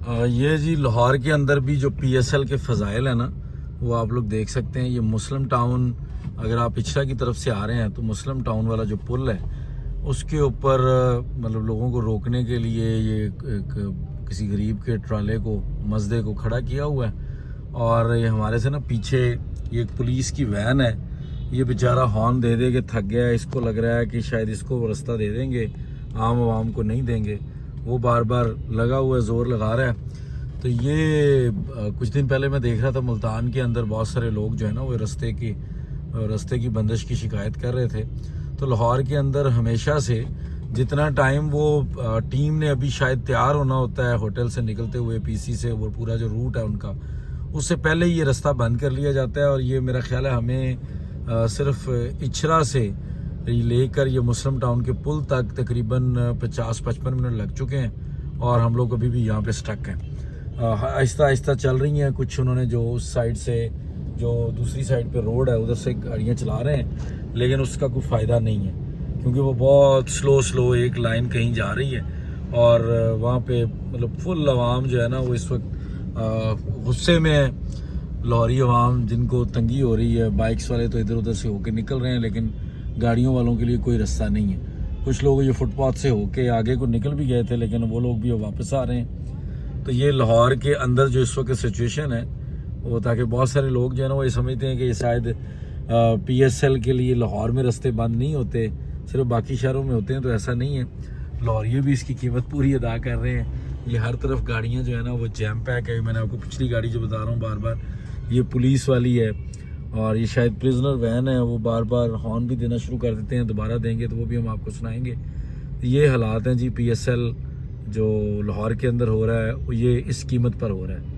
یہ جی لاہور کے اندر بھی جو پی ایس ایل کے فضائل ہیں نا وہ آپ لوگ دیکھ سکتے ہیں. یہ مسلم ٹاؤن اگر آپ پچھلا کی طرف سے آ رہے ہیں تو مسلم ٹاؤن والا جو پل ہے اس کے اوپر مطلب لوگوں کو روکنے کے لیے یہ کسی غریب کے ٹرالے کو مزدے کو کھڑا کیا ہوا ہے. اور یہ ہمارے سے نا پیچھے یہ ایک پولیس کی وین ہے. یہ بیچارہ ہارن دے دے کے تھک گیا ہے. اس کو لگ رہا ہے کہ شاید اس کو رستہ دے دیں گے, عام عوام کو نہیں دیں گے. وہ بار بار لگا ہوا ہے, زور لگا رہا ہے. تو یہ کچھ دن پہلے میں دیکھ رہا تھا ملتان کے اندر بہت سارے لوگ جو ہے نا وہ رستے کی بندش کی شکایت کر رہے تھے. تو لاہور کے اندر ہمیشہ سے جتنا ٹائم وہ ٹیم نے ابھی شاید تیار ہونا ہوتا ہے ہوٹل سے نکلتے ہوئے پی سی سے, وہ پورا جو روٹ ہے ان کا, اس سے پہلے یہ رستہ بند کر لیا جاتا ہے. اور یہ میرا خیال ہے ہمیں صرف اچھرا سے لے کر یہ مسلم ٹاؤن کے پل تک تقریباً 50-55 منٹ لگ چکے ہیں اور ہم لوگ ابھی بھی یہاں پہ سٹک ہیں. آہستہ آہستہ چل رہی ہیں. کچھ انہوں نے جو اس سائڈ سے جو دوسری سائڈ پہ روڈ ہے ادھر سے گاڑیاں چلا رہے ہیں, لیکن اس کا کوئی فائدہ نہیں ہے کیونکہ وہ بہت سلو ایک لائن کہیں جا رہی ہے. اور وہاں پہ مطلب فل عوام جو ہے نا وہ اس وقت غصے میں ہے. لاہوری عوام جن کو تنگی ہو رہی ہے, بائکس والے تو ادھر ادھر سے ہو کے نکل رہے ہیں لیکن گاڑیوں والوں کے لیے کوئی رستہ نہیں ہے. کچھ لوگ یہ فٹ پاتھ سے ہو کے آگے کو نکل بھی گئے تھے لیکن وہ لوگ بھی واپس آ رہے ہیں. تو یہ لاہور کے اندر جو اس وقت سچویشن ہے وہ, تاکہ بہت سارے لوگ جو ہے نا وہ یہ سمجھتے ہیں کہ یہ شاید پی ایس ایل کے لیے لاہور میں رستے بند نہیں ہوتے, صرف باقی شہروں میں ہوتے ہیں. تو ایسا نہیں ہے, لاہوریے بھی اس کی قیمت پوری ادا کر رہے ہیں. یہ ہر طرف گاڑیاں جو ہے نا وہ جیم پیک ہے. میں نے آپ کو پچھلی گاڑی جو بتا رہا ہوں بار بار, یہ پولیس والی ہے اور یہ شاید پریزنر وین ہے. وہ بار بار ہارن بھی دینا شروع کر دیتے ہیں, دوبارہ دیں گے تو وہ بھی ہم آپ کو سنائیں گے. یہ حالات ہیں جی پی ایس ایل جو لاہور کے اندر ہو رہا ہے, یہ اس قیمت پر ہو رہا ہے.